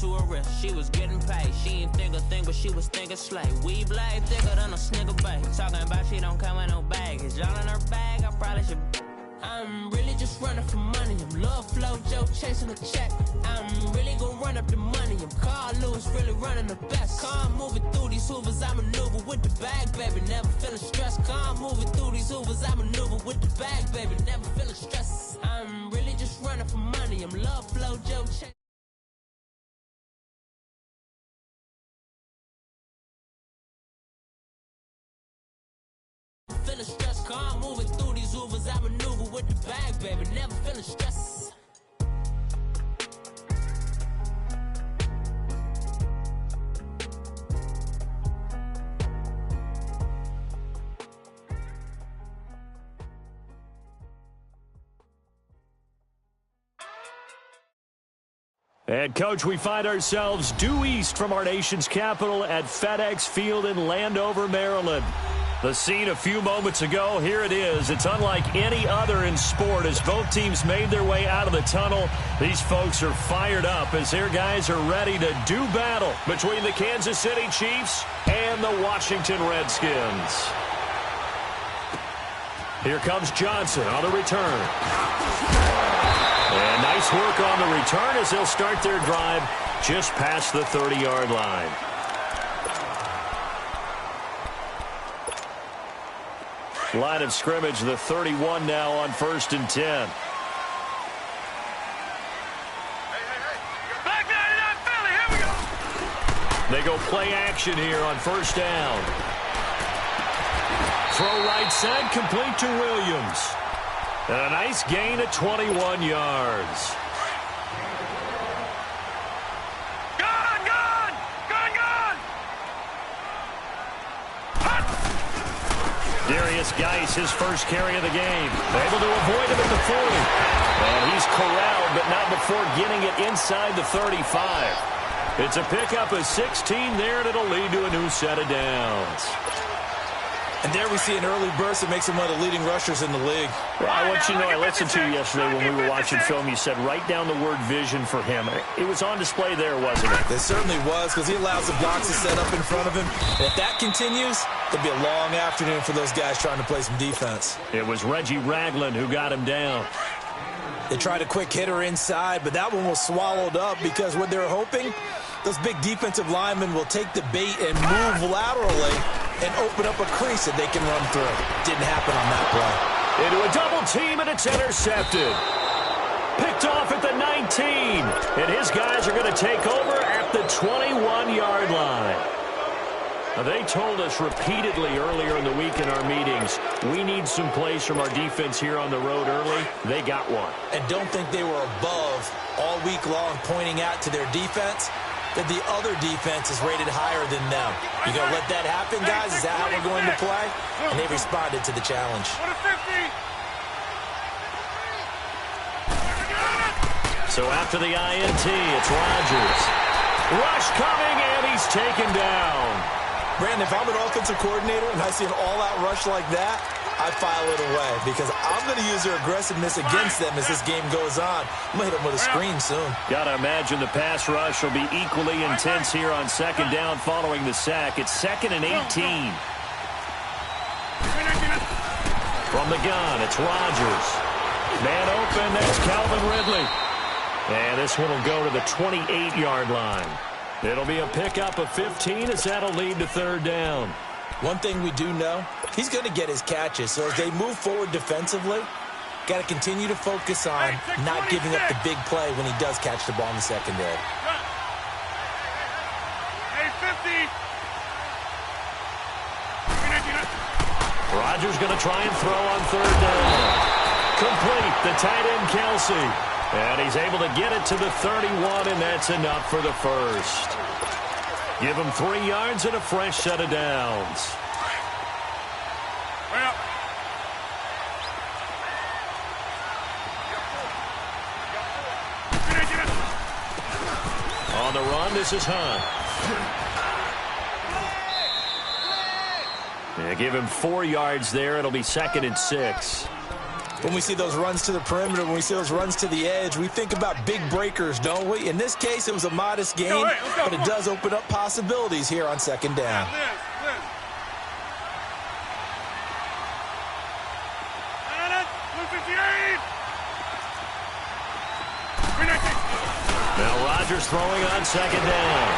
to her wrist. She was getting paid. She ain't think a thing, but she was thinking slay. We blade thicker than a snigger bag. Talking about she don't come with no baggage. Y'all in her bag, I probably should. I'm really just running for money. I'm love flow, Joe chasing a check. I'm really gonna run up the money. I'm Carl Lewis, really running the best. Calm moving through these hoovers, I maneuver with the bag, baby. Never feeling stressed. Calm moving through these hoovers, I maneuver with the bag, baby. Never feeling stressed. I'm really just running for money. I'm love flow, Joe chasing. Feeling stressed, calm moving through these hoovers, I maneuver with the bag, baby, never feeling stressed. And, Coach, we find ourselves due east from our nation's capital at FedEx Field in Landover, Maryland. The scene a few moments ago, here it is. It's unlike any other in sport as both teams made their way out of the tunnel. These folks are fired up as their guys are ready to do battle between the Kansas City Chiefs and the Washington Redskins. Here comes Johnson on the return. And nice work on the return as they'll start their drive just past the 30-yard line. Line of scrimmage, the 31 now on 1st and 10. They go play action here on 1st down. Throw right side, complete to Williams. And a nice gain at 21 yards. Darius Geis, his first carry of the game. Able to avoid him at the 40. And he's corralled, but not before getting it inside the 35. It's a pickup of 16 there, and it'll lead to a new set of downs. And there we see an early burst that makes him one of the leading rushers in the league. Well, I want you to know, I listened to you yesterday when we were watching film. You said write down the word vision for him. It was on display there, wasn't it? It certainly was, because he allows the blocks to set up in front of him. And if that continues, it'll be a long afternoon for those guys trying to play some defense. It was Reggie Ragland who got him down. They tried a quick hitter inside, but that one was swallowed up because what they're hoping, those big defensive linemen will take the bait and move laterally and open up a crease that they can run through. Didn't happen on that play. Into a double team, and it's intercepted. Picked off at the 19. And his guys are going to take over at the 21-yard line. Now, they told us repeatedly earlier in the week in our meetings, we need some plays from our defense here on the road early. They got one. And don't think they were above all week long pointing out to their defense that the other defense is rated higher than them. You going to let that happen, guys? Is that how we're going to play? And they responded to the challenge. So after the INT, it's Rodgers. Rush coming, and he's taken down. Brandon, if I'm an offensive coordinator and I see an all-out rush like that, I file it away because I'm going to use their aggressiveness against them as this game goes on. I'm going to hit them with a screen soon. Got to imagine the pass rush will be equally intense here on 2nd down following the sack. It's 2nd and 18. From the gun, it's Rodgers. Man open, that's Calvin Ridley. And this one will go to the 28-yard line. It'll be a pickup of 15 as that'll lead to 3rd down. One thing we do know, he's going to get his catches. So as they move forward defensively, got to continue to focus on not giving up the big play when he does catch the ball in the secondary. Rodgers going to try and throw on 3rd down. Complete, the tight end Kelsey. And he's able to get it to the 31, and that's enough for the first. Give him 3 yards and a fresh set of downs. On the run, this is Hunt. Yeah, give him 4 yards there. It'll be 2nd and 6. When we see those runs to the perimeter, when we see those runs to the edge, we think about big breakers, don't we? In this case, it was a modest gain, but it does open up possibilities here on second down. Now Rodgers throwing on second down.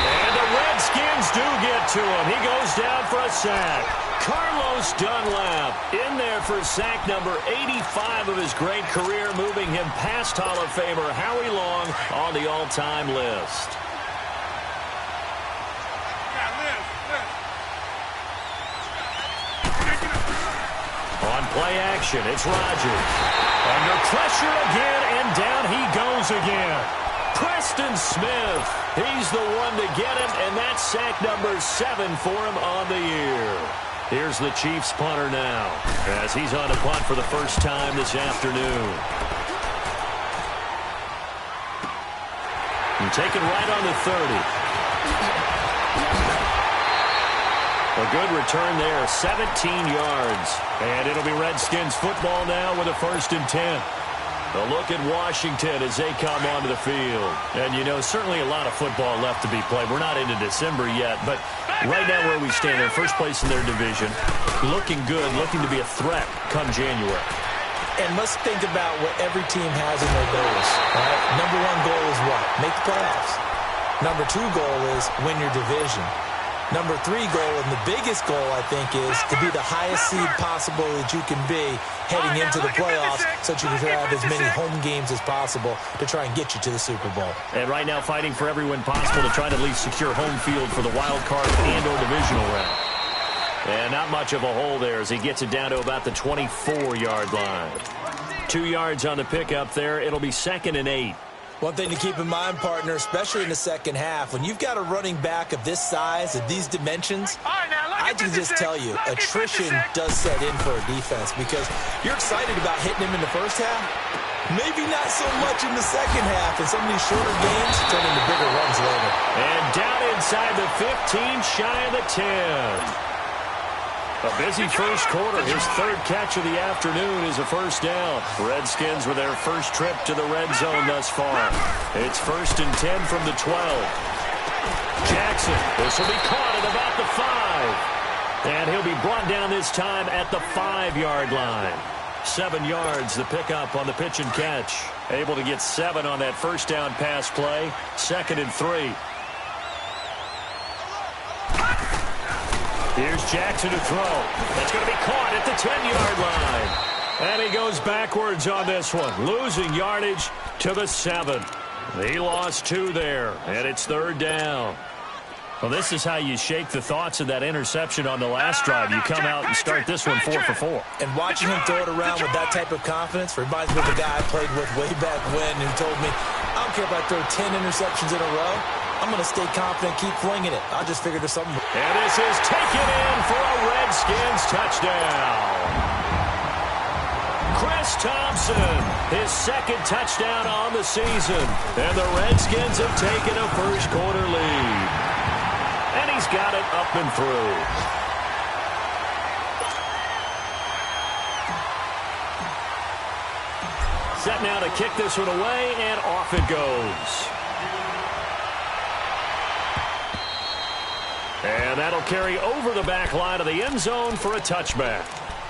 And the Redskins do get to him. He goes down for a sack. Carlos Dunlap in there for sack number 85 of his great career, moving him past Hall of Famer Howie Long on the all-time list. On play action, it's Rodgers. Under pressure again, and down he goes again. Preston Smith, he's the one to get him, and that's sack number 7 for him on the year. Here's the Chiefs punter now, as he's on a punt for the first time this afternoon. And taken right on the 30. A good return there, 17 yards. And it'll be Redskins football now with a 1st and 10. A look at Washington as they come onto the field. And, you know, certainly a lot of football left to be played. We're not into December yet, but right now where we stand, they're first place in their division. Looking good, looking to be a threat come January. And let's think about what every team has in their goals. Right? Number 1 goal is what? Make the playoffs. Number 2 goal is win your division. Number 3 goal, and the biggest goal, I think, is to be the highest seed possible that you can be heading into the playoffs so that you can have as many home games as possible to try and get you to the Super Bowl. And right now fighting for every win possible to try to at least secure home field for the wild card and or divisional round. And not much of a hole there as he gets it down to about the 24-yard line. 2 yards on the pickup there. It'll be 2nd and 8. One thing to keep in mind, partner, especially in the second half, when you've got a running back of this size, of these dimensions, I can just tell you, attrition does set in for a defense because you're excited about hitting him in the first half. Maybe not so much in the second half, and some of these shorter games turn into bigger runs later. And down inside the 15, shy of the 10. A busy first quarter. His 3rd catch of the afternoon is a 1st down. Redskins with their first trip to the red zone thus far. It's 1st and 10 from the 12. Jackson, this will be caught at about the 5. And he'll be brought down this time at the 5-yard line. 7 yards, the pickup on the pitch and catch. Able to get 7 on that 1st down pass play. 2nd and 3. Here's Jackson to throw. That's going to be caught at the 10-yard line. And he goes backwards on this one, losing yardage to the 7. He lost 2 there, and it's 3rd down. Well, this is how you shake the thoughts of that interception on the last drive. You come out and start this one 4 for 4. And watching him throw it around with that type of confidence reminds me of the guy I played with way back when who told me, I don't care if I throw 10 interceptions in a row. I'm going to stay confident, keep flinging it. I'll just figure there's something. And this is taken in for a Redskins touchdown. Chris Thompson, his 2nd touchdown on the season. And the Redskins have taken a first quarter lead. And he's got it up and through. Set now to kick this one away, and off it goes. And that'll carry over the back line of the end zone for a touchback.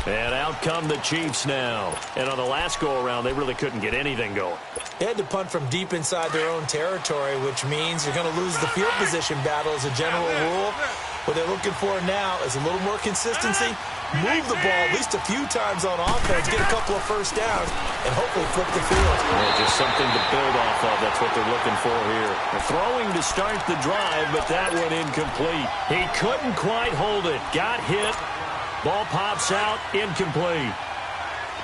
And out come the Chiefs now. And on the last go-around, they really couldn't get anything going. They had to punt from deep inside their own territory, which means you're going to lose the field position battle as a general rule. What they're looking for now is a little more consistency, move the ball at least a few times on offense, get a couple of 1st downs, and hopefully flip the field. Yeah, just something to build off of. That's what they're looking for here. They're throwing to start the drive, but that one incomplete. He couldn't quite hold it. Got hit. Ball pops out. Incomplete.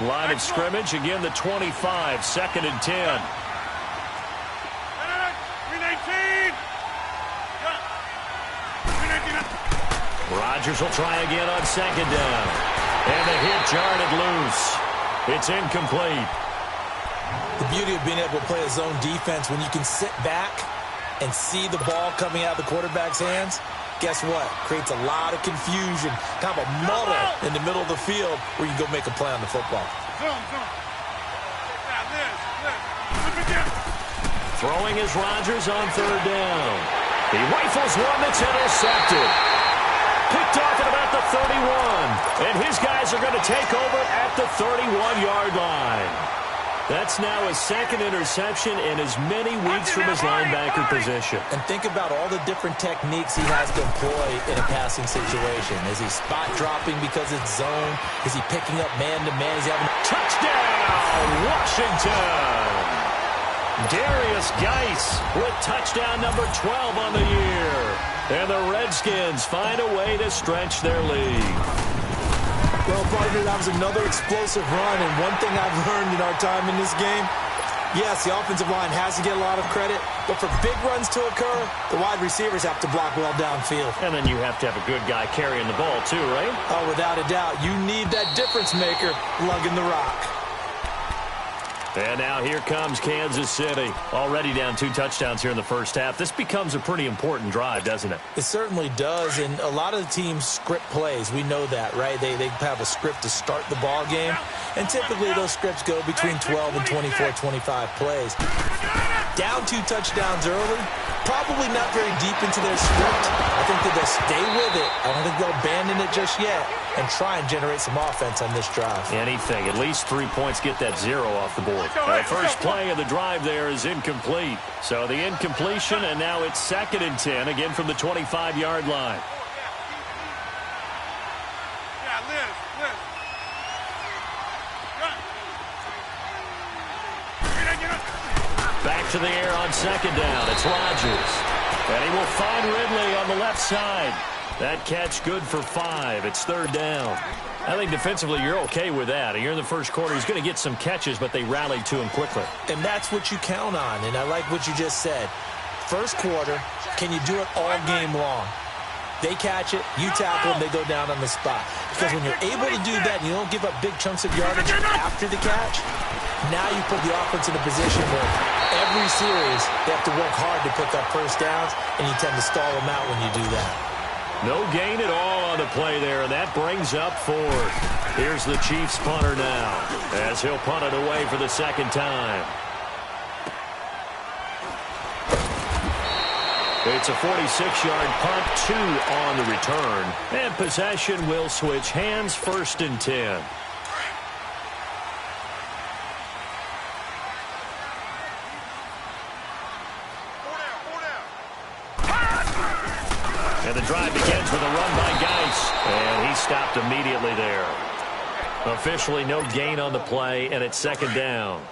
Line of scrimmage. Again, the 25. 2nd and 10. Rodgers will try again on 2nd down. And the hit jarred it loose. It's incomplete. The beauty of being able to play a zone defense when you can sit back and see the ball coming out of the quarterback's hands, guess what? Creates a lot of confusion, kind of a muddle in the middle of the field where you can go make a play on the football. Throwing is Rodgers on third down. He rifles one that's intercepted. Picked off at about the 31. And his guys are going to take over at the 31-yard line. That's now his second interception in as many weeks from his linebacker position. And think about all the different techniques he has to employ in a passing situation. Is he spot dropping because it's zone? Is he picking up man-to-man? He's having touchdown, Washington! Darius Geis with touchdown number 12 on the year. And the Redskins find a way to stretch their lead. Well, partner, that was another explosive run, and one thing I've learned in our time in this game, yes, the offensive line has to get a lot of credit, but for big runs to occur, the wide receivers have to block well downfield. And then you have to have a good guy carrying the ball too, right? Oh, without a doubt. You need that difference maker lugging the rock. And now here comes Kansas City. Already down 2 touchdowns here in the first half. This becomes a pretty important drive, doesn't it? It certainly does, and a lot of the teams script plays. We know that, right? They have a script to start the ball game, and typically those scripts go between 12 and 24, 25 plays. Down 2 touchdowns early, probably not very deep into their script. I think that they'll stay with it. I don't think they'll abandon it just yet and try and generate some offense on this drive. Anything. At least 3 points, get that 0 off the board. The first play of the drive there is incomplete. So the incompletion, and now it's 2nd and 10, again from the 25-yard line. Back to the air on 2nd down. It's Rodgers. And he will find Ridley on the left side. That catch good for 5. It's 3rd down. I think defensively you're okay with that. Here in the first quarter, he's going to get some catches, but they rallied to him quickly. And that's what you count on, and I like what you just said. First quarter, can you do it all game long? They catch it, you tackle them, they go down on the spot. Because when you're able to do that and you don't give up big chunks of yardage after the catch, now you put the offense in a position where every series they have to work hard to pick up first downs, and you tend to stall them out when you do that. No gain at all on the play there, and that brings up 4th. Here's the Chiefs punter now, as he'll punt it away for the 2nd time. It's a 46-yard punt, 2 on the return. And possession will switch hands, 1st and 10. And the drive begins with a run by Geis. And he stopped immediately there. Officially no gain on the play, and it's 2nd down.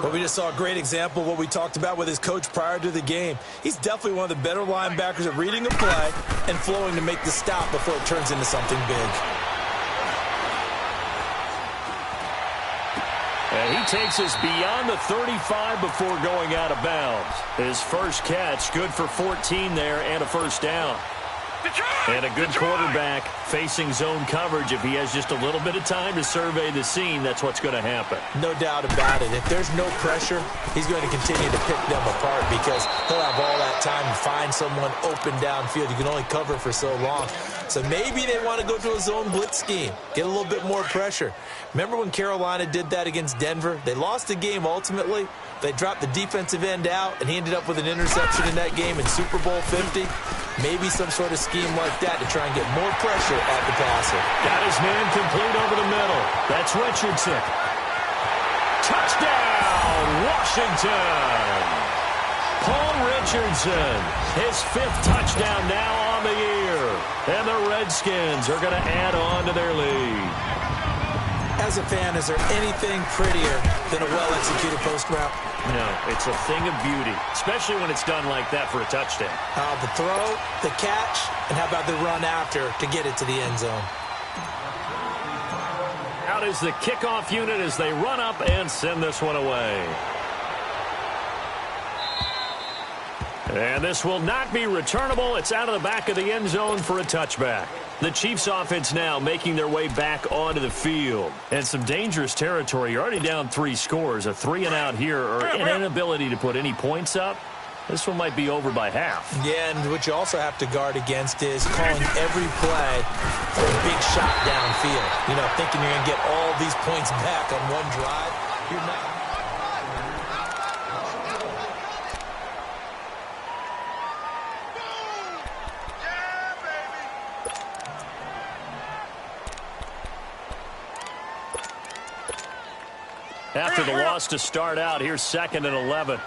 Well, we just saw a great example of what we talked about with his coach prior to the game. He's definitely one of the better linebackers at reading a play and flowing to make the stop before it turns into something big. And he takes us beyond the 35 before going out of bounds. His first catch, good for 14 there and a 1st down. And a good quarterback facing zone coverage. If he has just a little bit of time to survey the scene, that's what's going to happen. No doubt about it. If there's no pressure, he's going to continue to pick them apart because he'll have all that time to find someone open downfield. You can only cover for so long. So maybe they want to go to a zone blitz scheme, get a little bit more pressure. Remember when Carolina did that against Denver? They lost the game ultimately. They dropped the defensive end out, and he ended up with an interception in that game in Super Bowl 50. Maybe some sort of scheme like that to try and get more pressure at the passer. Got his man complete over the middle. That's Richardson. Touchdown, Washington! Paul Richardson, his 5th touchdown now on the year. And the Redskins are going to add on to their lead. As a fan, is there anything prettier than a well-executed post route? No, it's a thing of beauty, especially when it's done like that for a touchdown. The throw, the catch, and how about the run after to get it to the end zone? Out is the kickoff unit as they run up and send this one away. And this will not be returnable. It's out of the back of the end zone for a touchback. The Chiefs offense now making their way back onto the field. And some dangerous territory. You're already down 3 scores. A 3-and-out here or an inability to put any points up. This one might be over by half. Yeah, and what you also have to guard against is calling every play for a big shot downfield. You know, thinking you're going to get all these points back on one drive. You're not. After the loss to start out, here's 2nd and 11.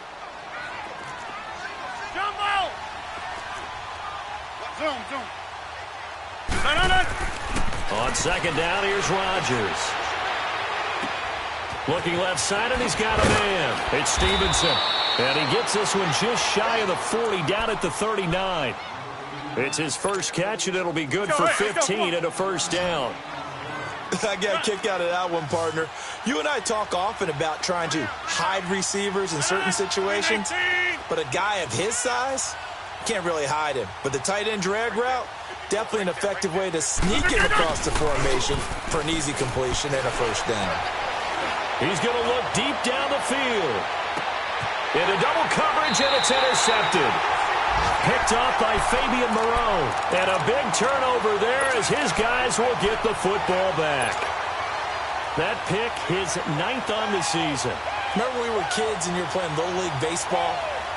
On 2nd down, here's Rodgers. Looking left side, and he's got a man. It's Stevenson. And he gets this one just shy of the 40, down at the 39. It's his first catch, and it'll be good for 15 and a first down. I got a kick out of that one, partner. You and I talk often about trying to hide receivers in certain situations, but a guy of his size, can't really hide him. But the tight end drag route, definitely an effective way to sneak him across the formation for an easy completion and a first down. He's going to look deep down the field. Into double coverage, and it's intercepted. Picked off by Fabian Moreau. And a big turnover there as his guys will get the football back. That pick, his 9th on the season. Remember we were kids and you were playing Little League Baseball,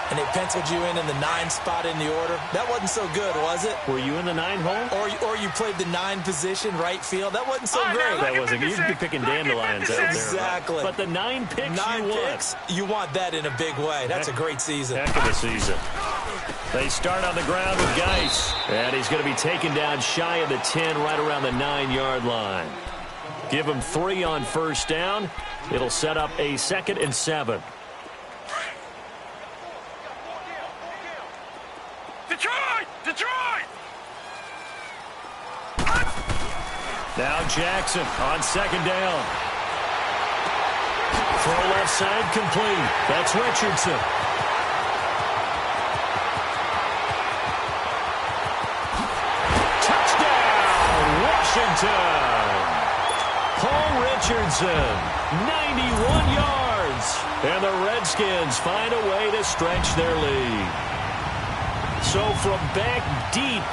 and they penciled you in the 9 spot in the order? That wasn't so good, was it? Were you in the 9 hole? Or you played the 9 position, right field? That wasn't so great. That wasn't. You'd be picking dandelions out there. Exactly. But the 9 picks you want that in a big way. That's a great season. Heck of a season. They start on the ground with Geis. And he's going to be taken down shy of the 10, right around the 9-yard line. Give him 3 on first down. It'll set up a 2nd and 7. Detroit! Now Jackson on 2nd down. Throw left side complete. That's Richardson. Touchdown, Washington! Paul Richardson, 91 yards. And the Redskins find a way to stretch their lead. So from back deep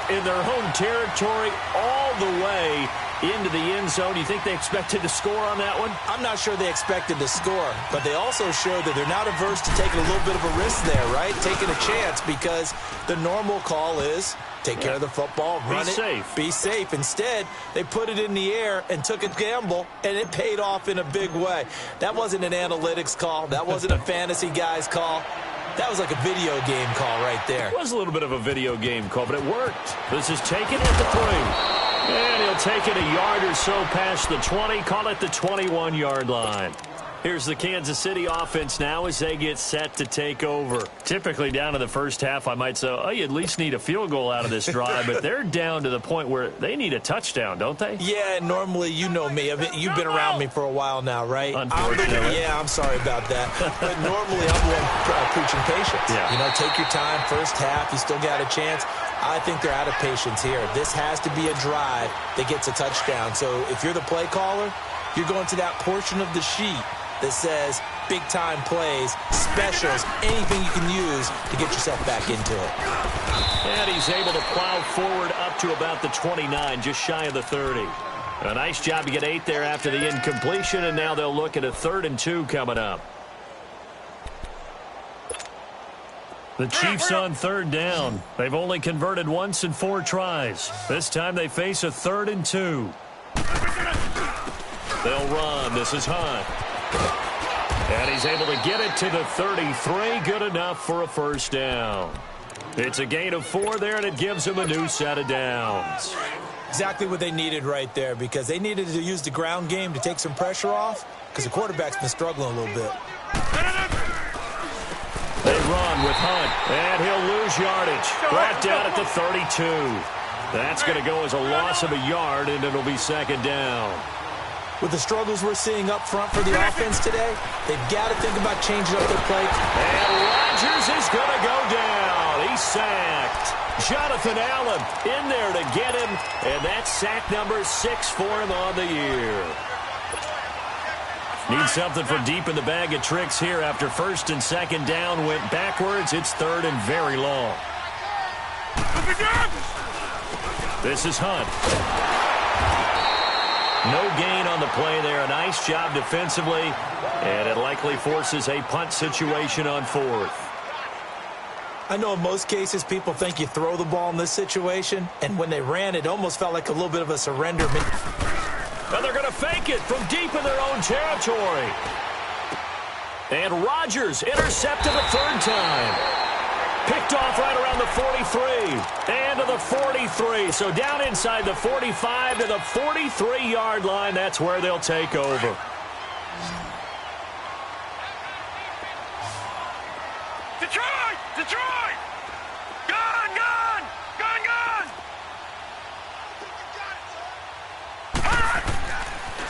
in their home territory all the way into the end zone, you think they expected to score on that one? I'm not sure they expected to score, but they also showed that they're not averse to taking a little bit of a risk there, right? Taking a chance, because the normal call is take care of the football, run it, be safe. Instead, they put it in the air and took a gamble, and it paid off in a big way. That wasn't an analytics call. That wasn't a fantasy guy's call. That was like a video game call right there. It was a little bit of a video game call, but it worked. This is taken at the 3. And he'll take it a yard or so past the 20, call it the 21-yard line. Here's the Kansas City offense now as they get set to take over. Typically down in the first half, I might say, oh, you at least need a field goal out of this drive, but they're down to the point where they need a touchdown, don't they? Yeah, normally, you know me. I mean, you've been around me for a while now, right? Unfortunately. I'm sorry about that. But normally, I'm the one preaching patience. Yeah. You know, take your time, first half, you still got a chance. I think they're out of patience here. This has to be a drive that gets a touchdown. So if you're the play caller, you're going to that portion of the sheet that says big-time plays, specials, anything you can use to get yourself back into it. And he's able to plow forward up to about the 29, just shy of the 30. A nice job to get 8 there after the incompletion, and now they'll look at a 3rd and 2 coming up. The Chiefs on 3rd down. They've only converted once in 4 tries. This time they face a 3rd and 2. They'll run. This is Hunt. And he's able to get it to the 33. Good enough for a first down. It's a gain of 4 there, and it gives him a new set of downs. Exactly what they needed right there, because they needed to use the ground game to take some pressure off, because the quarterback's been struggling a little bit. They run with Hunt, and he'll lose yardage. Brought down at the 32. That's going to go as a loss of a yard, and it'll be 2nd down. With the struggles we're seeing up front for the offense today, they've got to think about changing up their play. And Rodgers is going to go down. He's sacked. Jonathan Allen in there to get him, and that's sack number 6 for him on the year. Need something from deep in the bag of tricks here after first and second down went backwards. It's third and very long. This is Hunt. No gain on the play there. A nice job defensively, and it likely forces a punt situation on fourth. I know in most cases people think you throw the ball in this situation, and when they ran, it almost felt like a little bit of a surrender. And they're going to fake it from deep in their own territory. And Rodgers intercepted a third time. Picked off right around the 43. And to the 43. So down inside the 45 to the 43-yard line. That's where they'll take over. Detroit! Detroit! Gone! Gone! Gone! Gone!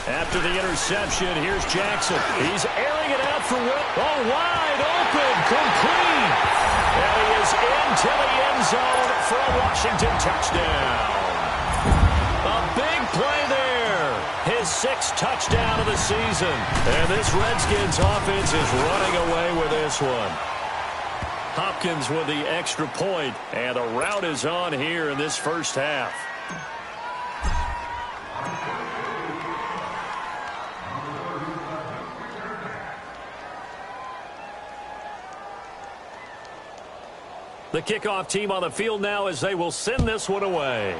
After the interception, here's Jackson. He's airing it out for Will. Oh, wide open, complete. And he is into the end zone for a Washington touchdown. A big play there. His sixth touchdown of the season. And this Redskins offense is running away with this one. Hopkins with the extra point, and the route is on here in this first half. The kickoff team on the field now as they will send this one away.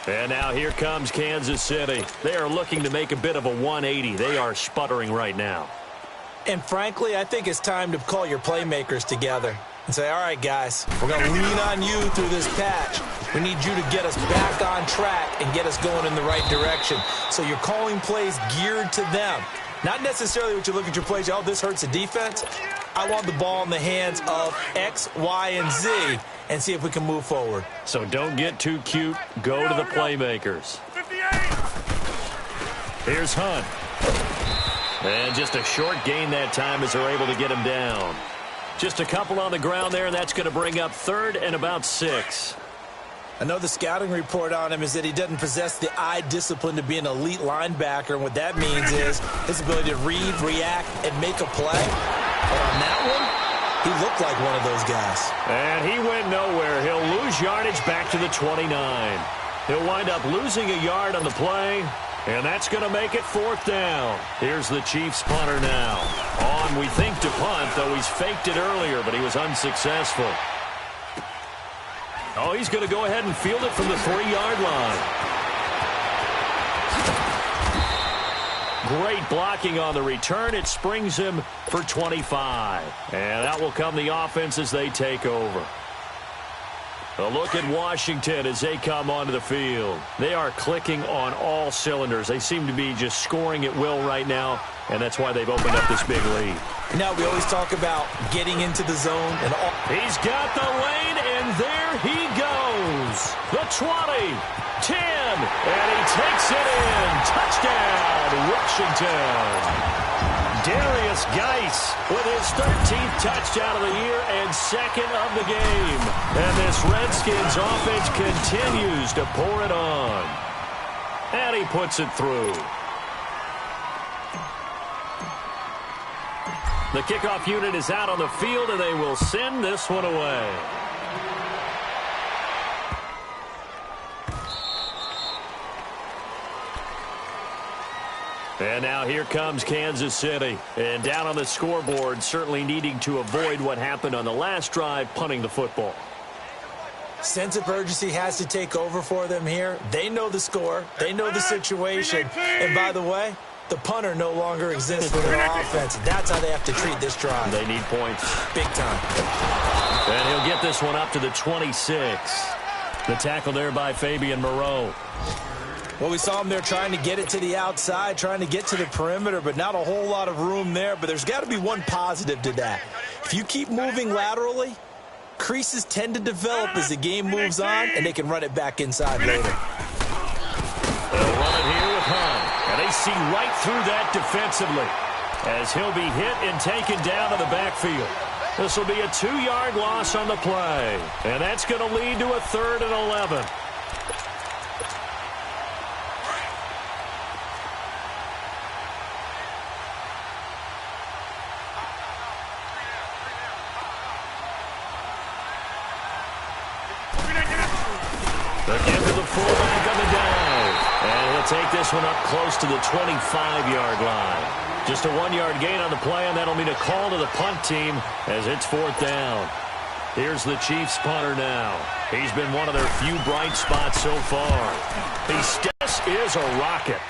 And now here comes Kansas City. They are looking to make a bit of a 180. They are sputtering right now. And frankly, I think it's time to call your playmakers together and say, all right, guys, we're going to lean on you through this patch. We need you to get us back on track and get us going in the right direction. So you're calling plays geared to them. Not necessarily what you look at your plays, oh, this hurts the defense. I want the ball in the hands of X, Y, and Z and see if we can move forward. So don't get too cute. Go to the playmakers. 58! Here's Hunt. And just a short gain that time as they're able to get him down. Just a couple on the ground there, and that's going to bring up third and about 6. I know the scouting report on him is that he doesn't possess the eye discipline to be an elite linebacker, and what that means is his ability to read, react, and make a play. But on that one, he looked like one of those guys. And he went nowhere. He'll lose yardage back to the 29. He'll wind up losing a yard on the play, and that's going to make it fourth down. Here's the Chiefs punter now. On, we think, to punt, though he's faked it earlier, but he was unsuccessful. Oh, he's going to go ahead and field it from the 3-yard line. Great blocking on the return. It springs him for 25. And that will come the offense as they take over. A look at Washington as they come onto the field. They are clicking on all cylinders. They seem to be just scoring at will right now, and that's why they've opened up this big lead. Now we always talk about getting into the zone. And all. He's got the lane, and there he goes. The 20, 10, and he takes it in. Touchdown, Washington. Darius Geis with his 13th touchdown of the year and second of the game. And this Redskins offense continues to pour it on. And he puts it through. The kickoff unit is out on the field, and they will send this one away. And now here comes Kansas City. And down on the scoreboard, certainly needing to avoid what happened on the last drive, punting the football. Sense of urgency has to take over for them here. They know the score. They know the situation. And by the way, the punter no longer exists for their offense. That's how they have to treat this drive. They need points. Big time. And he'll get this one up to the 26. The tackle there by Fabian Moreau. Well, we saw him there trying to get it to the outside, trying to get to the perimeter, but not a whole lot of room there. But there's got to be one positive to that. If you keep moving laterally, creases tend to develop as the game moves on, and they can run it back inside later. They'll run it here with Hunt. And they see right through that defensively as he'll be hit and taken down to the backfield. This will be a 2-yard loss on the play. And that's going to lead to a 3rd and 11. Again to the fullback on the dive. And he'll take this one up close to the 25-yard line. Just a 1-yard gain on the play, and that'll mean a call to the punt team as it's 4th down. Here's the Chiefs punter now. He's been one of their few bright spots so far. This is a rocket.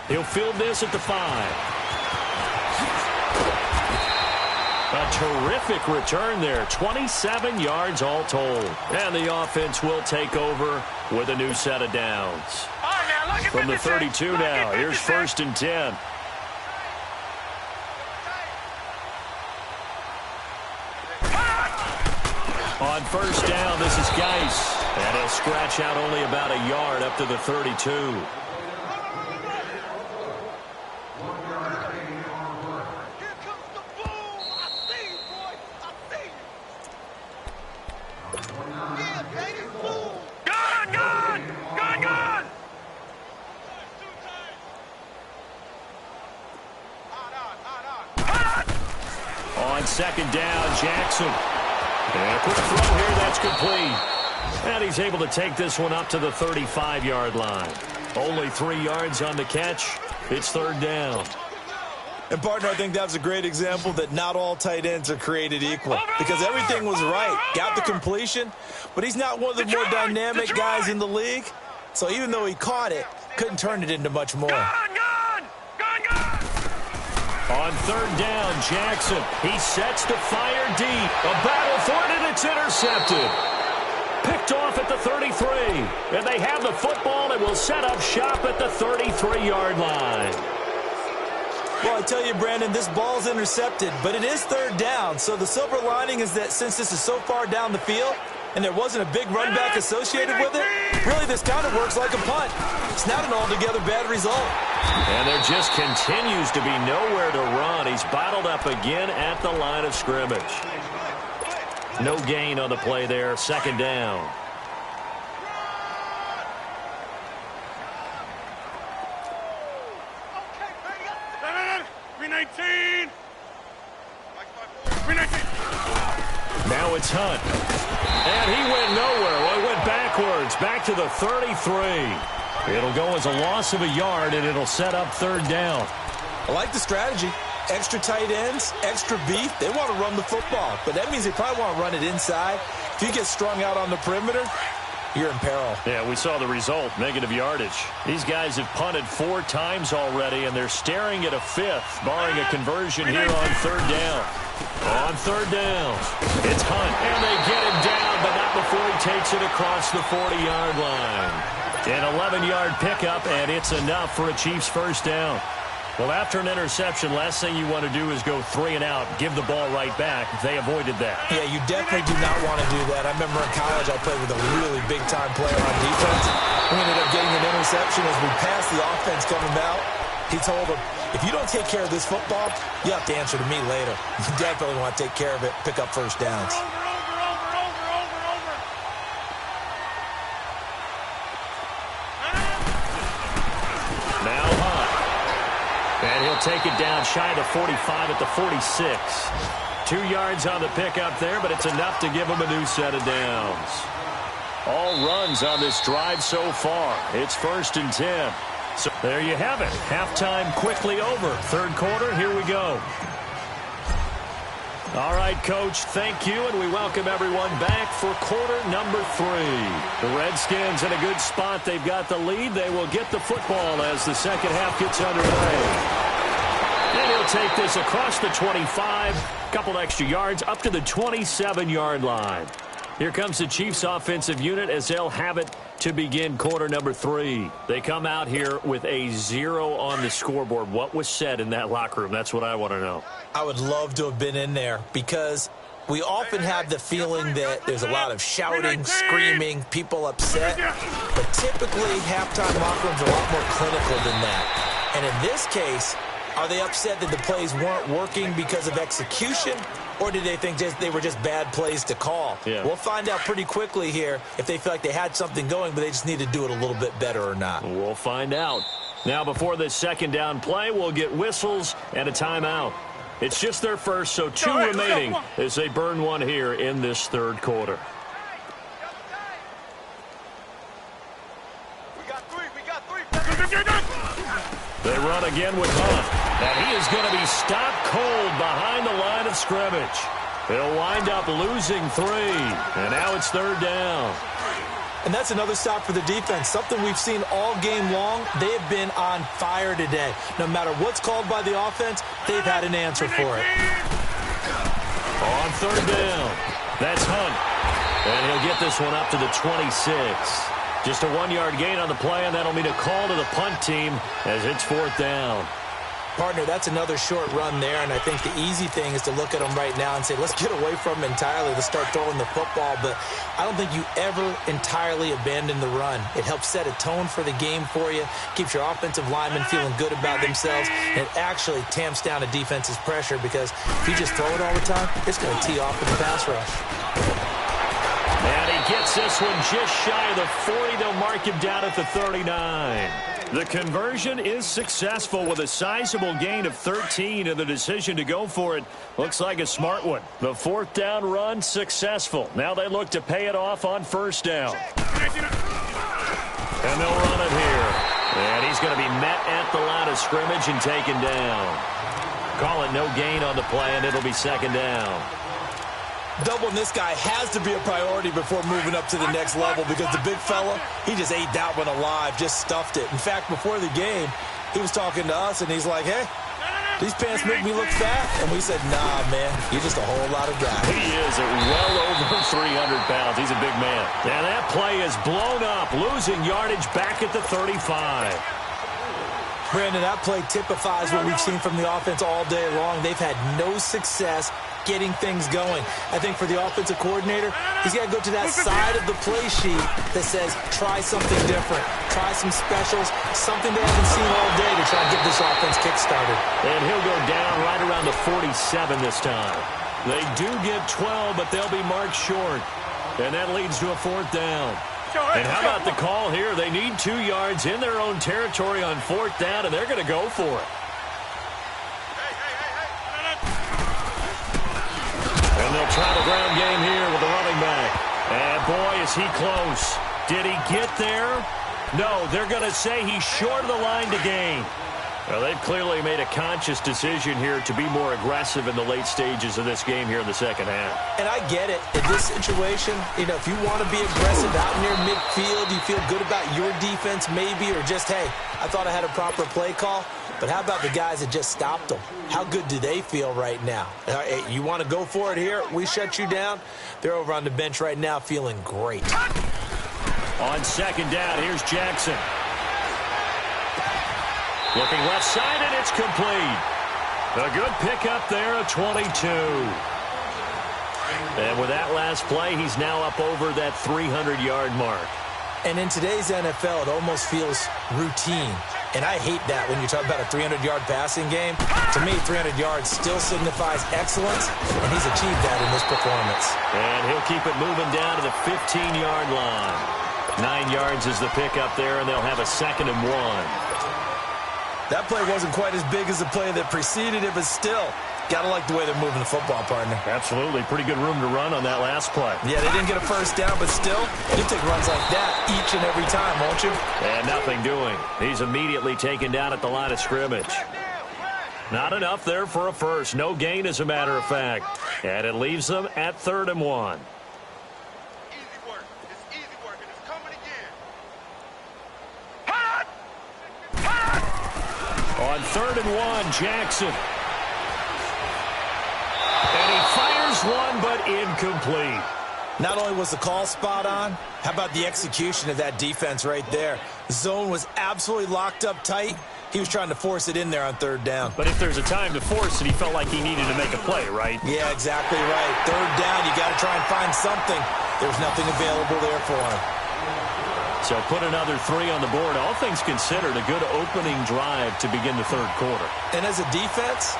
He'll field this at the 5. A terrific return there. 27 yards all told. And the offense will take over with a new set of downs. From the 32 now, here's 1st and 10. On 1st down, this is Geis. And he'll scratch out only about a yard up to the 32. On 2nd down, Jackson. And a quick throw here, that's complete. And he's able to take this one up to the 35-yard line. Only 3 yards on the catch. It's 3rd down. And, partner, I think that's a great example that not all tight ends are created equal. Because everything was right. Got the completion, but he's not one of the more dynamic guys in the league. So even though he caught it, couldn't turn it into much more. On 3rd down, Jackson. He sets to fire deep. A battle for it, and it's intercepted. Picked off at the 33. And they have the football and will set up shop at the 33-yard line. Well, I tell you, Brandon, this ball's intercepted, but it is 3rd down. So the silver lining is that since this is so far down the field and there wasn't a big run back associated with it, really this kind of works like a punt. It's not an altogether bad result. And there just continues to be nowhere to run. He's bottled up again at the line of scrimmage. No gain on the play there. 2nd down. Now it's Hunt. And he went nowhere. Well, he went backwards. Back to the 33. It'll go as a loss of a yard, and it'll set up 3rd down. I like the strategy. Extra tight ends, extra beef. They want to run the football, but that means they probably want to run it inside. If you get strung out on the perimeter, you're in peril. Yeah, we saw the result, negative yardage. These guys have punted 4 times already, and they're staring at a 5th, barring a conversion here on 3rd down. On 3rd down, it's Hunt, and they get him down, but not before he takes it across the 40-yard line. An 11-yard pickup, and it's enough for a Chiefs 1st down. Well, after an interception, last thing you want to do is go 3 and out, give the ball right back. They avoided that. Yeah, you definitely do not want to do that. I remember in college I played with a really big-time player on defense. We ended up getting an interception as we passed the offense coming out. He told him, if you don't take care of this football, you have to answer to me later. You definitely want to take care of it, pick up 1st downs. Now Hunt. And he'll take it down shy of the 45 at the 46. 2 yards on the pickup there, but it's enough to give him a new set of downs. All runs on this drive so far. It's 1st and 10. So there you have it. Halftime quickly over. 3rd quarter, here we go. All right, Coach, thank you, and we welcome everyone back for quarter number 3. The Redskins in a good spot. They've got the lead. They will get the football as the second half gets underway. And he'll take this across the 25, couple extra yards, up to the 27-yard line. Here comes the Chiefs offensive unit as they'll have it to begin quarter number 3. They come out here with a 0 on the scoreboard. What was said in that locker room? That's what I want to know. I would love to have been in there because we often have the feeling that there's a lot of shouting, screaming, people upset. But typically, halftime locker rooms are a lot more clinical than that. And in this case, Are they upset that the plays weren't working because of execution, or did they think they were just bad plays to call? Yeah. We'll find out pretty quickly here if they feel like they had something going, but they just need to do it a little bit better or not. We'll find out. Now, before this second down play, we'll get whistles and a timeout. It's just their first, so 2 remaining as they burn one here in this third quarter. They run again with Hunt, and he is going to be stopped cold behind the line of scrimmage. He'll wind up losing 3, and now it's third down. And that's another stop for the defense, something we've seen all game long. They have been on fire today. No matter what's called by the offense, they've had an answer for it. On third down, that's Hunt, and he'll get this one up to the 26. Just a 1-yard gain on the play, and that'll mean a call to the punt team as it's fourth down. Partner, that's another short run there, and I think the easy thing is to look at them right now and say, let's get away from them entirely. Let's start throwing the football, but I don't think you ever entirely abandon the run. It helps set a tone for the game for you, keeps your offensive linemen feeling good about themselves, and it actually tamps down a defense's pressure because if you just throw it all the time, it's going to tee off in the pass rush. And he gets this one just shy of the 40. They'll mark him down at the 39. The conversion is successful with a sizable gain of 13, and the decision to go for it looks like a smart one. The fourth down run successful. Now they look to pay it off on first down. And they'll run it here. And he's going to be met at the line of scrimmage and taken down. Call it no gain on the play, and it'll be second down. Doubling this guy has to be a priority before moving up to the next level because the big fella, he just ate that one alive, just stuffed it. In fact, before the game, he was talking to us, and he's like, hey, these pants make me look fat. And we said, nah, man, you're just a whole lot of guy. He is at well over 300 pounds. He's a big man. And that play is blown up, losing yardage back at the 35. Brandon, that play typifies what we've seen from the offense all day long. They've had no success getting things going. I think for the offensive coordinator, he's got to go to that side of the play sheet that says, try something different. Try some specials, something they haven't seen all day to try and get this offense kick-started. And he'll go down right around the 47 this time. They do get 12, but they'll be marked short. And that leads to a fourth down. And how about the call here? They need 2 yards in their own territory on fourth down, and they're going to go for it. And they'll try the ground game here with the running back. And boy, is he close. Did he get there? No, they're going to say he's short of the line to gain. Well, they've clearly made a conscious decision here to be more aggressive in the late stages of this game here in the second half. And I get it. In this situation, you know, if you want to be aggressive out near midfield, you feel good about your defense maybe, or just, hey, I thought I had a proper play call. But how about the guys that just stopped them? How good do they feel right now? You want to go for it here? We shut you down. They're over on the bench right now feeling great. On second down, here's Jackson. Looking left side, and it's complete. A good pickup there, a 22. And with that last play, he's now up over that 300-yard mark. And in today's NFL, it almost feels routine. And I hate that when you talk about a 300-yard passing game. To me, 300 yards still signifies excellence, and he's achieved that in this performance. And he'll keep it moving down to the 15-yard line. 9 yards is the pickup there, and they'll have a 2nd and 1. That play wasn't quite as big as the play that preceded it, but still, gotta like the way they're moving the football, partner. Absolutely. Pretty good room to run on that last play. Yeah, they didn't get a first down, but still, you take runs like that each and every time, won't you? And nothing doing. He's immediately taken down at the line of scrimmage. Not enough there for a first. No gain, as a matter of fact. And it leaves them at 3rd and 1. On 3rd and 1, Jackson. And he fires one, but incomplete. Not only was the call spot on, how about the execution of that defense right there? The zone was absolutely locked up tight. He was trying to force it in there on 3rd down. But if there's a time to force it, he felt like he needed to make a play, right? Yeah, exactly right. 3rd down, you got to try and find something. There's nothing available there for him. So put another 3 on the board. All things considered, a good opening drive to begin the third quarter. And as a defense,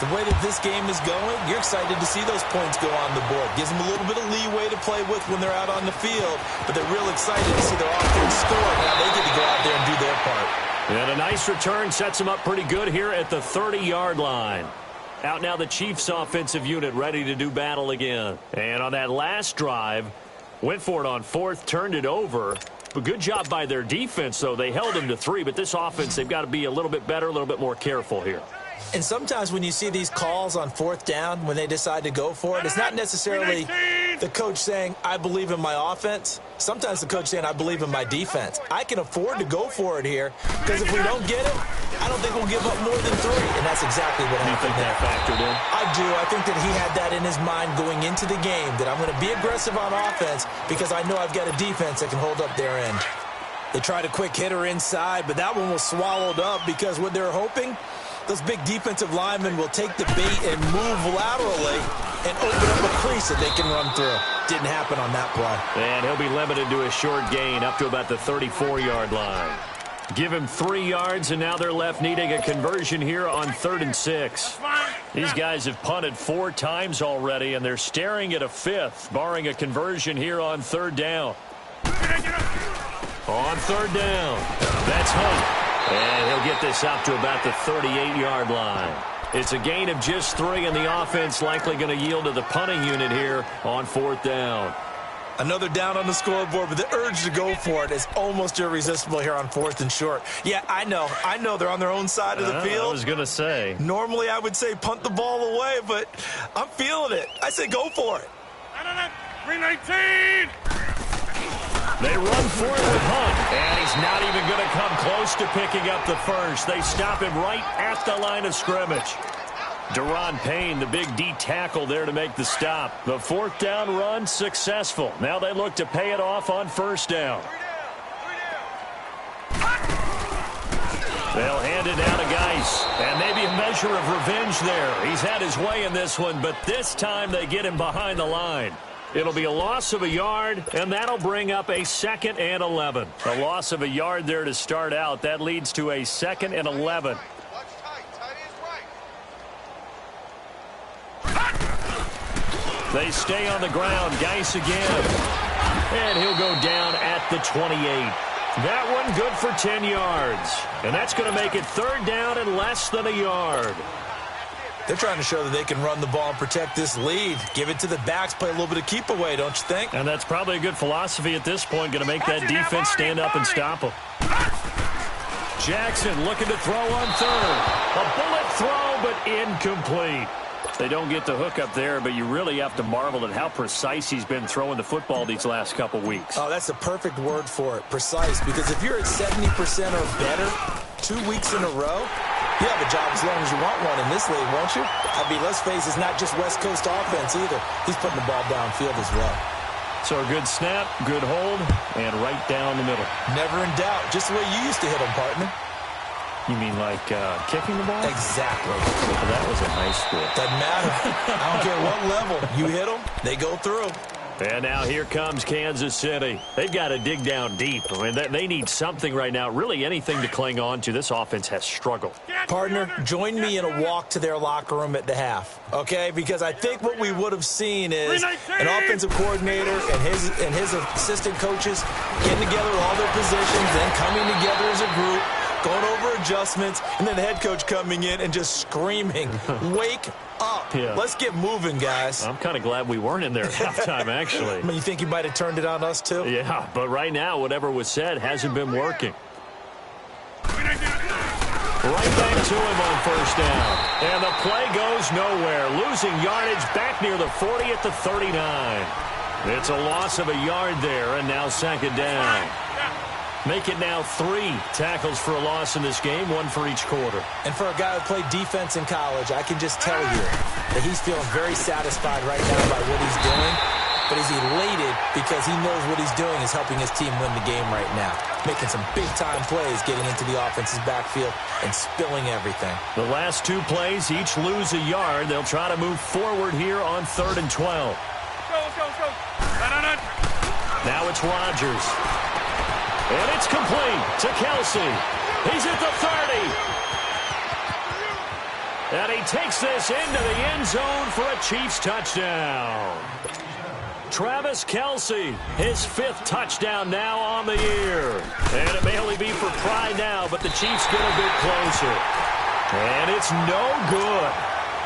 the way that this game is going, you're excited to see those points go on the board. Gives them a little bit of leeway to play with when they're out on the field, but they're real excited to see their offense score. Now they get to go out there and do their part. And a nice return sets them up pretty good here at the 30-yard line. Out now the Chiefs offensive unit ready to do battle again. And on that last drive, went for it on fourth, turned it over. But good job by their defense, though. They held them to 3, but this offense, they've got to be a little bit better, a little bit more careful here. And sometimes when you see these calls on fourth down, when they decide to go for it, it's not necessarily the coach saying, I believe in my offense. Sometimes the coach saying, I believe in my defense. I can afford to go for it here because if we don't get it, I don't think we'll give up more than 3. And that's exactly what happened there. You think that factored in? I do. I think that he had that in his mind going into the game, that I'm going to be aggressive on offense because I know I've got a defense that can hold up their end. They tried a quick hitter inside, but that one was swallowed up because what they're hoping, those big defensive linemen will take the bait and move laterally and open up a crease that they can run through. Didn't happen on that play. And he'll be limited to a short gain up to about the 34-yard line. Give him 3 yards, and now they're left needing a conversion here on 3rd and 6. These guys have punted 4 times already, and they're staring at a 5th, barring a conversion here on 3rd down. On 3rd down, that's Hunt. And he'll get this up to about the 38-yard line. It's a gain of just 3, and the offense likely going to yield to the punting unit here on 4th down. Another down on the scoreboard, but the urge to go for it is almost irresistible here on 4th and short. Yeah, I know they're on their own side of the field. I was going to say. Normally I would say punt the ball away, but I'm feeling it. I say go for it. 319! They run for it with Hunt, and he's not even going to come close to picking up the first. They stop him right at the line of scrimmage. Deron Payne, the big D tackle there to make the stop. The 4th down run successful. Now they look to pay it off on 1st down. They'll hand it down to Geis, and maybe a measure of revenge there. He's had his way in this one, but this time they get him behind the line. It'll be a loss of a yard, and that'll bring up a 2nd and 11. A loss of a yard there to start out. That leads to a 2nd and 11. They stay on the ground. Geis again. And he'll go down at the 28. That one good for 10 yards. And that's going to make it 3rd down and less than a yard. They're trying to show that they can run the ball and protect this lead. Give it to the backs, play a little bit of keep away, don't you think? And that's probably a good philosophy at this point, going to make that defense stand up and stop them. Jackson looking to throw on 3rd. A bullet throw, but incomplete. They don't get the hook up there, but you really have to marvel at how precise he's been throwing the football these last couple weeks. Oh, that's the perfect word for it, precise, because if you're at 70% or better 2 weeks in a row, you have a job as long as you want one in this league, won't you? I mean, let's face it, it's not just West Coast offense either. He's putting the ball downfield as well. So a good snap, good hold, and right down the middle. Never in doubt. Just the way you used to hit them, partner. You mean like kicking the ball? Exactly. Well, that was a nice split. Doesn't matter. I don't care what level. You hit them, they go through. And now here comes Kansas City. They've got to dig down deep. I mean, they need something right now, really anything to cling on to. This offense has struggled. Partner, join me in a walk to their locker room at the half, okay? Because I think what we would have seen is an offensive coordinator and his assistant coaches getting together with all their positions, then coming together as a group, going over adjustments, and then the head coach coming in and just screaming, wake up. Yeah. Let's get moving, guys. I'm kind of glad we weren't in there at halftime, actually. I mean, you think you might have turned it on us, too? Yeah, but right now, whatever was said hasn't been working. Right back to him on 1st down. And the play goes nowhere. Losing yardage back near the 40 at the 39. It's a loss of a yard there, and now 2nd down. Make it now 3 tackles for a loss in this game, 1 for each quarter. And for a guy who played defense in college, I can just tell you that he's feeling very satisfied right now by what he's doing. But he's elated because he knows what he's doing is helping his team win the game right now. Making some big-time plays, getting into the offense's backfield and spilling everything. The last 2 plays, each lose a yard. They'll try to move forward here on 3rd and 12. Let's go. Now it's Rodgers. And it's complete to Kelsey. He's at the 30. And he takes this into the end zone for a Chiefs touchdown. Travis Kelsey, his 5th touchdown now on the year. And it may only be for pride now, but the Chiefs get a bit closer. And it's no good.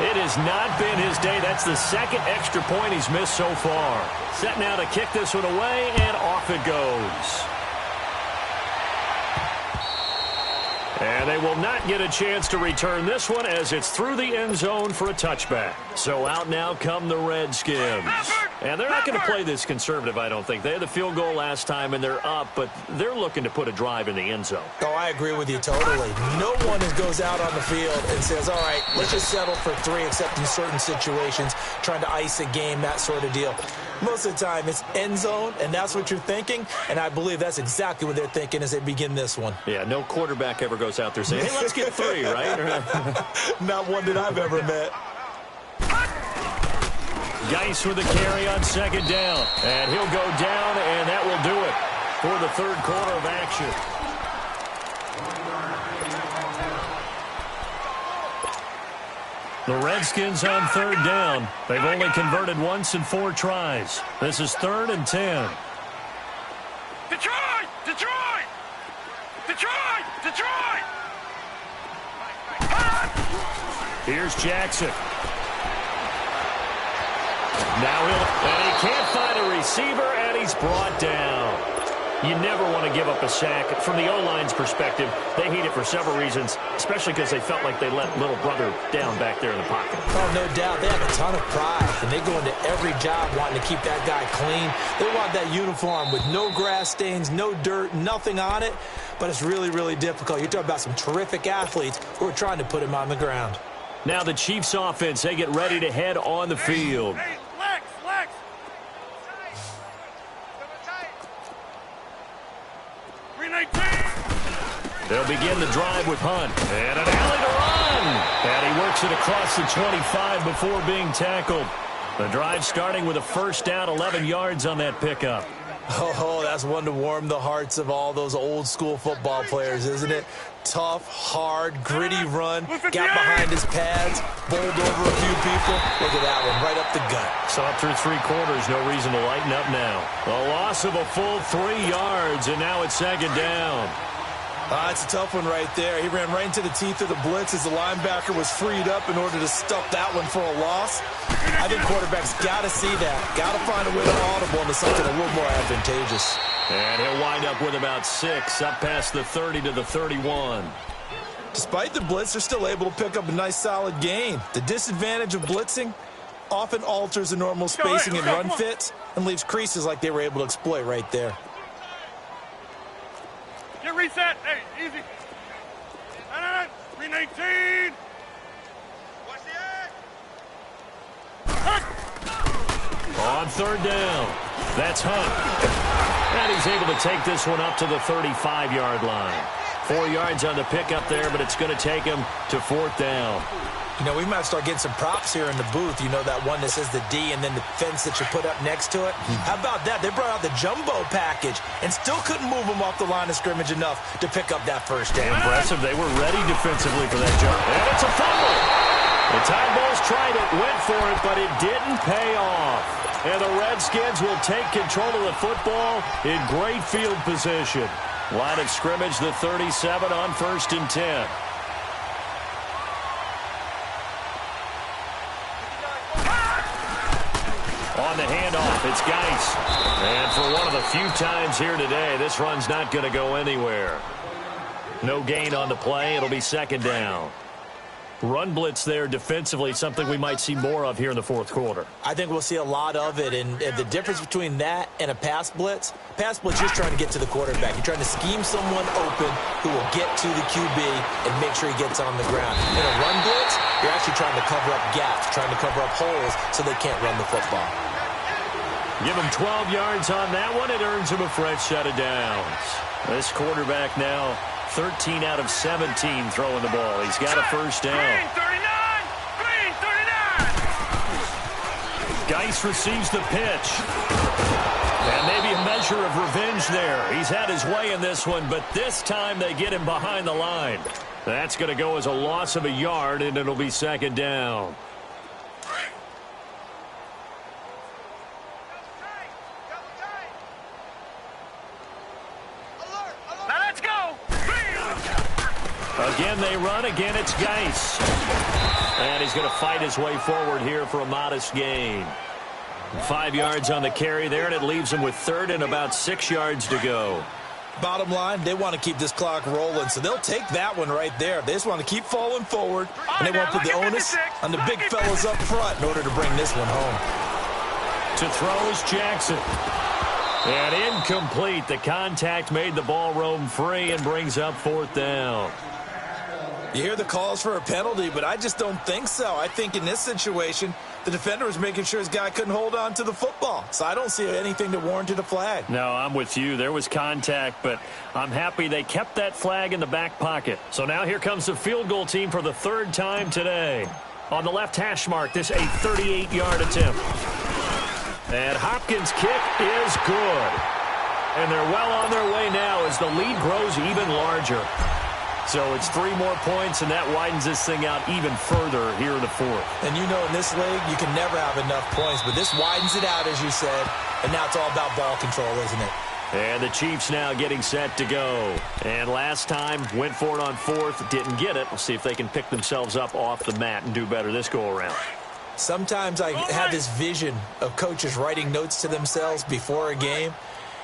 It has not been his day. That's the 2nd extra point he's missed so far. Set now to kick this one away, and off it goes. And they will not get a chance to return this one as it's through the end zone for a touchback. So out now come the Redskins. And they're not going to play this conservative, I don't think. They had the field goal last time, and they're up, but they're looking to put a drive in the end zone. Oh, I agree with you totally. No one goes out on the field and says, all right, let's just settle for 3, except in certain situations, trying to ice a game, that sort of deal. Most of the time, it's end zone, and that's what you're thinking, and I believe that's exactly what they're thinking as they begin this one. Yeah, no quarterback ever goes out there saying, hey, let's get 3, right? Not one that I've ever met. Geis with a carry on 2nd down, and he'll go down, and that will do it for the 3rd quarter of action. The Redskins on 3rd down. They've only converted once in 4 tries. This is 3rd and 10. Detroit! Detroit! Detroit! Detroit! Here's Jackson. Now and he can't find a receiver, and he's brought down. You never want to give up a sack. From the O-line's perspective, they hate it for several reasons, especially because they felt like they let little brother down back there in the pocket. Oh, no doubt. They have a ton of pride, and they go into every job wanting to keep that guy clean. They want that uniform with no grass stains, no dirt, nothing on it, but it's really, really difficult. You're talking about some terrific athletes who are trying to put him on the ground. Now the Chiefs offense, they get ready to head on the field. Hey, Lex! Lex! They'll begin the drive with Hunt. And an alley to run. And he works it across the 25 before being tackled. The drive starting with a 1st down, 11 yards on that pickup. Oh, that's one to warm the hearts of all those old-school football players, isn't it? Tough, hard, gritty run. Got behind his pads, bowled over a few people. Look at that one, right up the gut. So up through 3 quarters, no reason to lighten up now. A loss of a full 3 yards, and now it's 2nd down. It's a tough one right there. He ran right into the teeth of the blitz as the linebacker was freed up in order to stuff that one for a loss. I think quarterbacks got to see that. Got to find a way to audible into something a little more advantageous. And he'll wind up with about 6, up past the 30 to the 31. Despite the blitz, they're still able to pick up a nice solid gain. The disadvantage of blitzing often alters the normal spacing and run fits and leaves creases like they were able to exploit right there. Get reset. Hey, easy. 319. Watch the edge. On 3rd down, that's Hunt. And he's able to take this one up to the 35-yard line. 4 yards on the pickup there, but it's going to take him to 4th down. You know, we might start getting some props here in the booth. You know, that one that says the D and then the fence that you put up next to it. How about that? They brought out the jumbo package and still couldn't move them off the line of scrimmage enough to pick up that 1st down. Impressive. They were ready defensively for that jump. And it's a fumble. The Tide Bulls tried it, went for it, but it didn't pay off. And the Redskins will take control of the football in great field position. Line of scrimmage, the 37 on 1st and 10. On the handoff, it's Geis. And for one of the few times here today, this run's not going to go anywhere. No gain on the play. It'll be 2nd down. Run blitz there defensively, something we might see more of here in the 4th quarter. I think we'll see a lot of it, and the difference between that and a pass blitz, you're trying to get to the quarterback. You're trying to scheme someone open who will get to the QB and make sure he gets on the ground. In a run blitz, you're actually trying to cover up gaps, trying to cover up holes so they can't run the football. Give him 12 yards on that one. It earns him a fresh set of downs. This quarterback now 13 out of 17 throwing the ball. He's got a 1st down. Green 39! Green 39! Geis receives the pitch. And maybe a measure of revenge there. He's had his way in this one, but this time they get him behind the line. That's going to go as a loss of a yard, and it'll be second down. Now let's go. Again, they run. Again, it's Geis. And he's going to fight his way forward here for a modest gain. 5 yards on the carry there, and it leaves him with third and about 6 yards to go. Bottom line, they want to keep this clock rolling, so they'll take that one right there. They just want to keep falling forward, and they want to put the onus on the big fellas up front in order to bring this one home. To throw is Jackson. And incomplete. The contact made the ball roam free and brings up fourth down. You hear the calls for a penalty, but I just don't think so. I think in this situation, the defender was making sure his guy couldn't hold on to the football. So I don't see anything that warranted a flag. No, I'm with you. There was contact, but I'm happy they kept that flag in the back pocket. So now here comes the field goal team for the third time today. On the left hash mark, this a 38-yard attempt. And Hopkins' kick is good. And they're well on their way now as the lead grows even larger. So it's 3 more points, and that widens this thing out even further here in the fourth. And you know in this league, you can never have enough points, but this widens it out, as you said, and now it's all about ball control, isn't it? And the Chiefs now getting set to go. And last time, went for it on fourth, didn't get it. We'll see if they can pick themselves up off the mat and do better this go-around. Sometimes I have this vision of coaches writing notes to themselves before a game.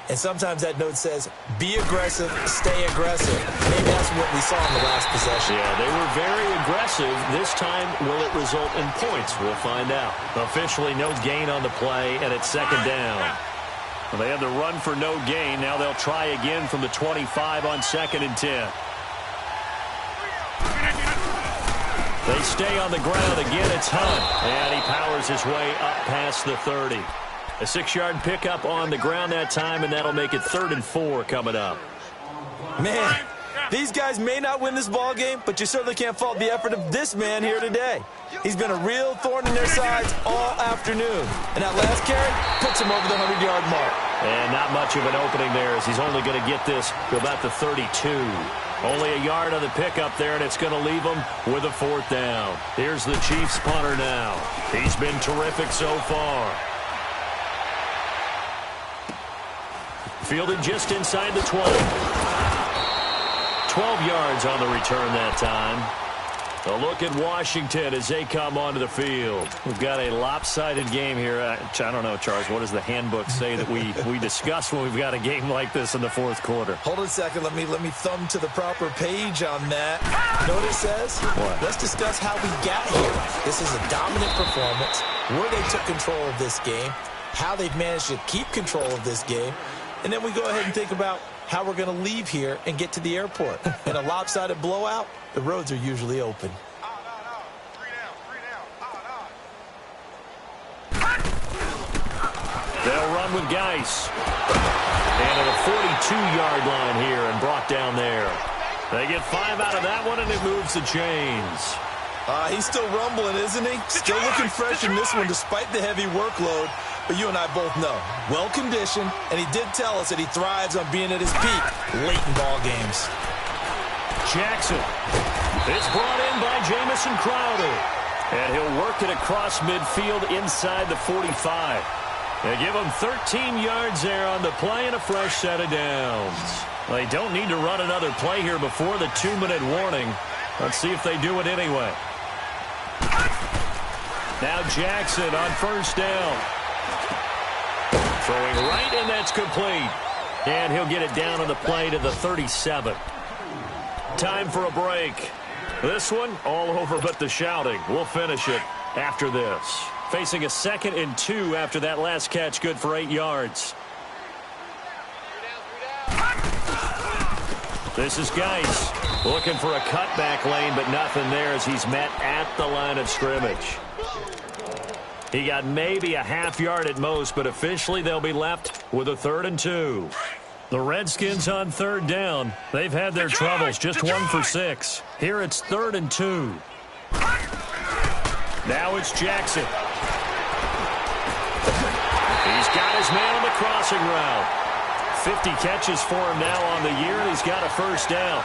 And sometimes that note says, be aggressive, stay aggressive. Maybe that's what we saw in the last possession. Yeah, they were very aggressive. This time, will it result in points? We'll find out. Officially, no gain on the play, and it's second down. Well, they had the run for no gain. Now they'll try again from the 25 on 2nd and 10. They stay on the ground. Again, it's Hunt. And he powers his way up past the 30. A 6-yard pickup on the ground that time, and that'll make it 3rd and 4 coming up. Man, these guys may not win this ball game, but you certainly can't fault the effort of this man here today. He's been a real thorn in their sides all afternoon. And that last carry puts him over the 100-yard mark. And not much of an opening there, as he's only going to get this to about the 32. Only a yard on the pickup there, and it's going to leave him with a 4th down. Here's the Chiefs punter now. He's been terrific so far. Fielded just inside the 20. 12 yards on the return that time. A look at Washington as they come onto the field. We've got a lopsided game here. I don't know, Charles, what does the handbook say that we discuss when we've got a game like this in the fourth quarter? Hold on a second. Let me thumb to the proper page on that. You know what it says? What? Let's discuss how we got here. This is a dominant performance, where they took control of this game, how they've managed to keep control of this game, and then we go ahead and think about how we're going to leave here and get to the airport. In a lopsided blowout, the roads are usually open. They'll run with Geis. And at a 42-yard line here and brought down there. They get 5 out of that one, and it moves the chains. He's still rumbling, isn't he? Still looking fresh in this one despite the heavy workload. But you and I both know, well-conditioned, and he did tell us that he thrives on being at his peak late in ball games. Jackson. It's brought in by Jamison Crowder. And he'll work it across midfield inside the 45. They give him 13 yards there on the play and a fresh set of downs. They don't need to run another play here before the 2-minute warning. Let's see if they do it anyway. Now Jackson on first down. Throwing right, and that's complete. And he'll get it down on the play to the 37. Time for a break. This one, all over but the shouting. We'll finish it after this. Facing a 2nd and 2 after that last catch, good for 8 yards. This is Geis looking for a cutback lane, but nothing there as he's met at the line of scrimmage. He got maybe a half yard at most, but officially they'll be left with a 3rd and 2. The Redskins on 3rd down. They've had their troubles, just 1 for 6. Here it's 3rd and 2. Now it's Jackson. He's got his man on the crossing route. 50 catches for him now on the year, and he's got a first down.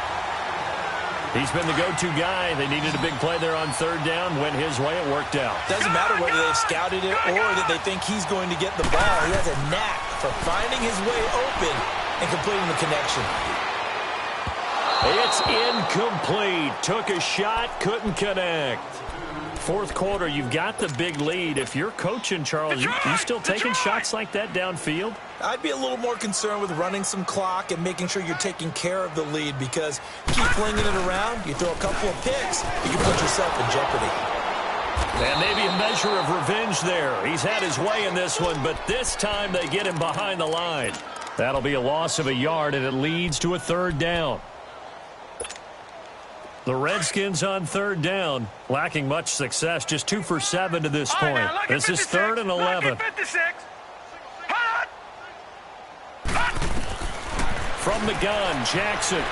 He's been the go-to guy. They needed a big play there on third down. Went his way. It worked out. Doesn't matter whether they've scouted it or that they think he's going to get the ball. He has a knack for finding his way open and completing the connection. It's incomplete. Took a shot, couldn't connect. Fourth quarter, you've got the big lead. If you're coaching, Charles, you still taking shots like that downfield? I'd be a little more concerned with running some clock and making sure you're taking care of the lead, because keep flinging it around, you throw a couple of picks, you can put yourself in jeopardy. And maybe a measure of revenge there. He's had his way in this one, but this time they get him behind the line. That'll be a loss of a yard, and it leads to a third down. The Redskins on third down, lacking much success, just 2 for 7 to this point. Now, this is 3rd and 11. From the gun, Jackson.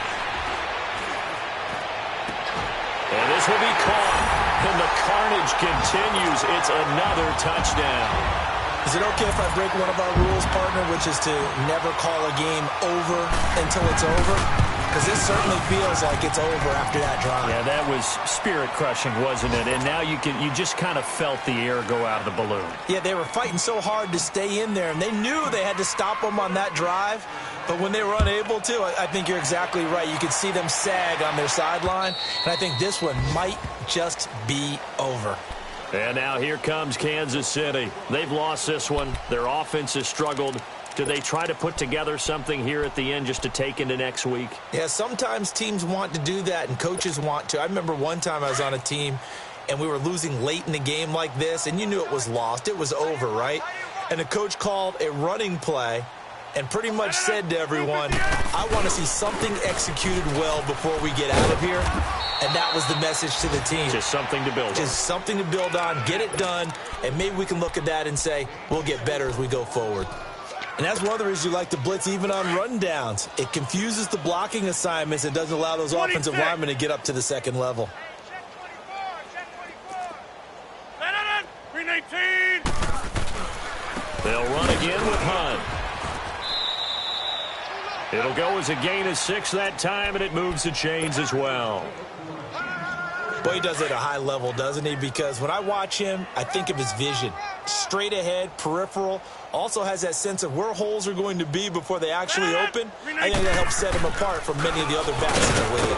And this will be caught. And the carnage continues. It's another touchdown. Is it okay if I break one of our rules, partner, which is to never call a game over until it's over? Because this certainly feels like it's over after that drive. Yeah, that was spirit-crushing, wasn't it? And now you just kind of felt the air go out of the balloon. Yeah, they were fighting so hard to stay in there, and they knew they had to stop them on that drive. But when they were unable to, I think you're exactly right. You could see them sag on their sideline, and I think this one might just be over. And now here comes Kansas City. They've lost this one. Their offense has struggled. Do they try to put together something here at the end just to take into next week? Yeah, sometimes teams want to do that, and coaches want to. I remember one time I was on a team, and we were losing late in the game like this, and you knew it was lost. It was over, right? And the coach called a running play and pretty much said to everyone, I want to see something executed well before we get out of here. And that was the message to the team. Just something to build on. Just something to build on, get it done, and maybe we can look at that and say, we'll get better as we go forward. And that's one of the reasons you like to blitz even on rundowns. It confuses the blocking assignments and doesn't allow those offensive linemen to get up to the second level. 319. They'll run again with Hunt. It'll go as a gain of 6 that time, and it moves the chains as well. Boy, he does it at a high level, doesn't he? Because when I watch him, I think of his vision. Straight ahead, peripheral. Also has that sense of where holes are going to be before they actually open. I think that helps set him apart from many of the other backs in the league.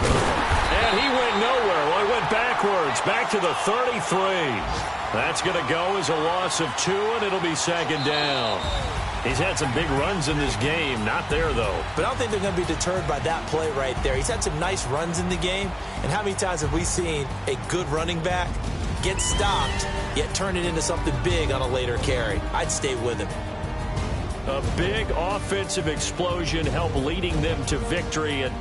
And he went nowhere. Well, he went backwards, back to the 33. That's going to go as a loss of 2, and it'll be second down. He's had some big runs in this game. Not there, though. But I don't think they're going to be deterred by that play right there. He's had some nice runs in the game. And how many times have we seen a good running back get stopped, yet turn it into something big on a later carry? I'd stay with him. A big offensive explosion helped leading them to victory. And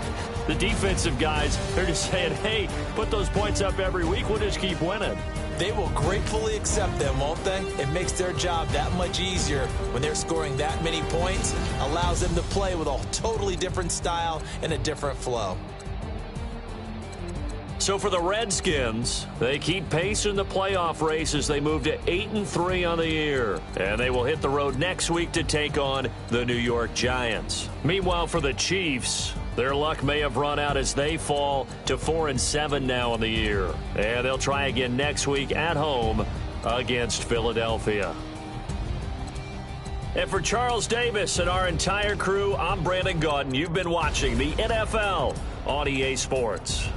the defensive guys, they're just saying, hey, put those points up every week. We'll just keep winning. They will gratefully accept them, won't they? It makes their job that much easier when they're scoring that many points. Allows them to play with a totally different style and a different flow. So for the Redskins, they keep pace in the playoff race as they move to 8-3 on the year. And they will hit the road next week to take on the New York Giants. Meanwhile, for the Chiefs, their luck may have run out as they fall to 4-7 now on the year. And they'll try again next week at home against Philadelphia. And for Charles Davis and our entire crew, I'm Brandon Gaudin. You've been watching the NFL on EA Sports.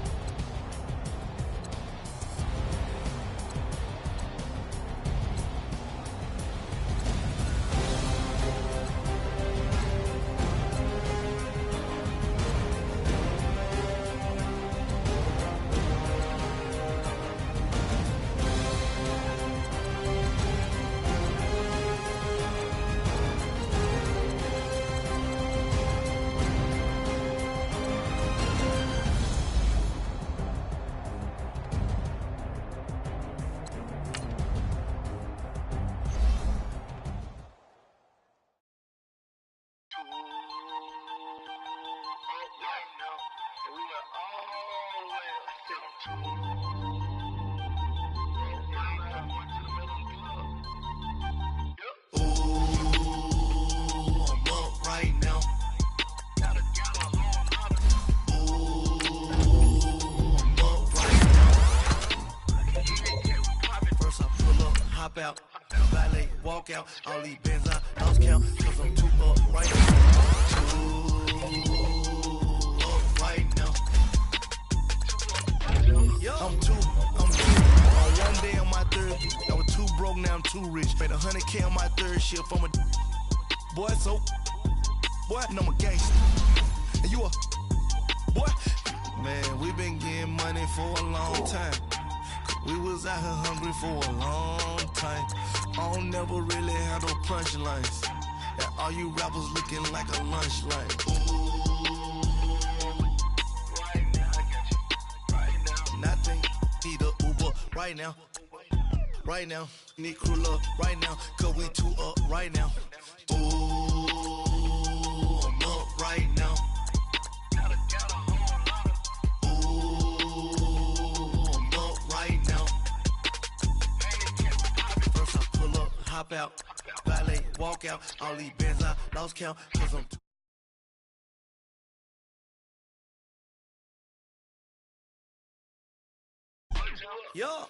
Ooh. out, valet, walk out, all these bands I lost count, cause I'm too up right now. Too up right now. I'm too. On one day on my third, I was too broke, now I'm too rich. Made 100K on my third shift from a boy, so boy, no, I'm a gangster. And you a boy? Man, we been getting money for a long time. We was out here hungry for a long time. I don't never really have no punchlines. And all you rappers looking like a lunch line. Right now, I got you. Right now. Nothing, need a Uber right now. Right now, need crew love right now. Cause we too up right now. Ooh, I'm up right now. Hop out, valet, walk out, all these bands I lost count, cause I'm yo.